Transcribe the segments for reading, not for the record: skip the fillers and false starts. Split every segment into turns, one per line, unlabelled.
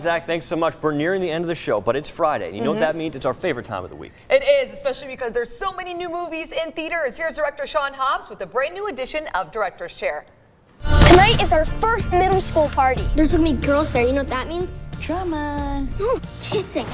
Zach, thanks so much. We're nearing the end of the show, but it's Friday, and you know what that means? It's our favorite time of the week.
It is, especially because there's so many new movies in theaters. Here's director Sean Hobbs with a brand new edition of Director's Chair.
Tonight is our first middle school party. There's gonna be girls there, you know what that means?
Drama.
No, kissing.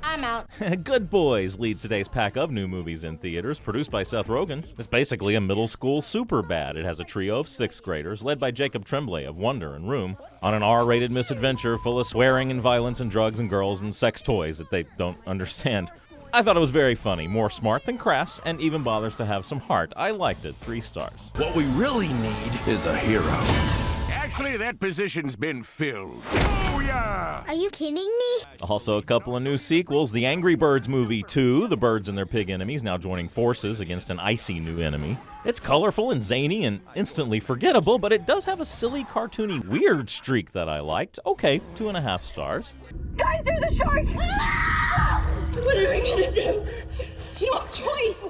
I'm out.
Good Boys leads today's pack of new movies in theaters, produced by Seth Rogen. It's basically a middle school Superbad. It has a trio of 6th graders, led by Jacob Tremblay of Wonder and Room, on an R-rated misadventure full of swearing and violence and drugs and girls and sex toys that they don't understand. I thought it was very funny, more smart than crass, and even bothers to have some heart. I liked it, 3 stars.
What we really need is a hero.
Actually, that position's been filled. Oh, yeah!
Are you kidding me?
Also, a couple of new sequels. The Angry Birds movie 2, the birds and their pig enemies now joining forces against an icy new enemy. It's colorful and zany and instantly forgettable, but it does have a silly, cartoony, weird streak that I liked. Okay, 2.5 stars.
Guys, there's a shark! What are we gonna do? You don't have a choice.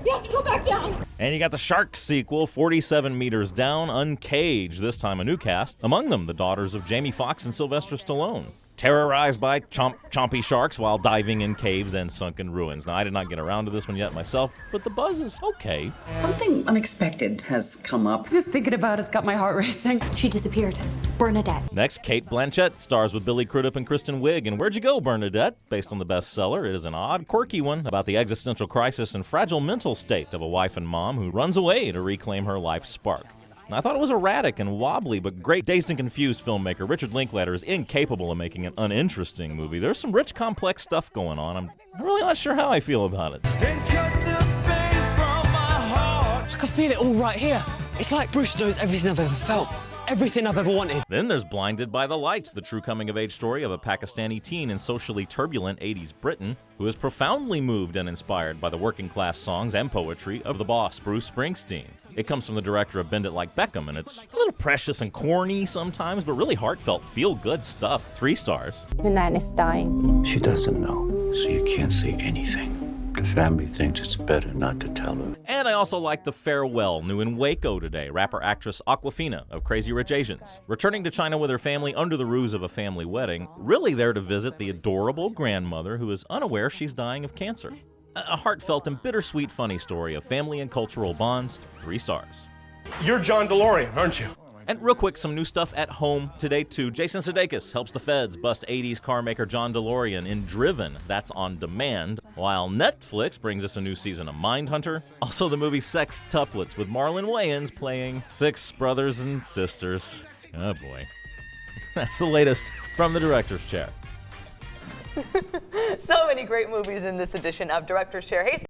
You have to go back down.
And you got the Shark sequel, 47 Meters Down, Uncaged, this time a new cast. Among them, the daughters of Jamie Foxx and Sylvester Stallone. Terrorized by chompy sharks while diving in caves and sunken ruins. Now, I did not get around to this one yet myself, but the buzz is okay.
Something unexpected has come up. Just thinking about it's got my heart racing.
She disappeared. Bernadette.
Next, Cate Blanchett stars with Billy Crudup and Kristen Wiig. And Where'd You Go, Bernadette? Based on the bestseller, it is an odd, quirky one about the existential crisis and fragile mental state of a wife and mom who runs away to reclaim her life's spark. I thought it was erratic and wobbly, but great Dazed and Confused filmmaker Richard Linklater is incapable of making an uninteresting movie. There's some rich, complex stuff going on. I'm really not sure how I feel about it.
I can feel it all right here. It's like Bruce knows everything I've ever felt. Everything I've ever wanted.
Then there's Blinded by the Light, the true coming-of-age story of a Pakistani teen in socially turbulent 80s Britain who is profoundly moved and inspired by the working-class songs and poetry of the boss, Bruce Springsteen. It comes from the director of Bend It Like Beckham, and it's a little precious and corny sometimes, but really heartfelt, feel-good stuff. 3 stars.
Your nan is dying.
She doesn't know, so you can't say anything. The family thinks it's better not to tell her.
And I also like The Farewell, new in Waco today. Rapper-actress Awkwafina of Crazy Rich Asians. Returning to China with her family under the ruse of a family wedding, really there to visit the adorable grandmother who is unaware she's dying of cancer. A heartfelt and bittersweet funny story of family and cultural bonds, 3 stars.
You're John DeLorean, aren't you?
And real quick, some new stuff at home today, too. Jason Sudeikis helps the feds bust 80s car maker John DeLorean in Driven. That's on demand. While Netflix brings us a new season of Mindhunter. Also the movie Sex Tuplets with Marlon Wayans playing 6 brothers and sisters. Oh boy. That's the latest from the director's chair.
So many great movies in this edition of Director's Chair. Hey,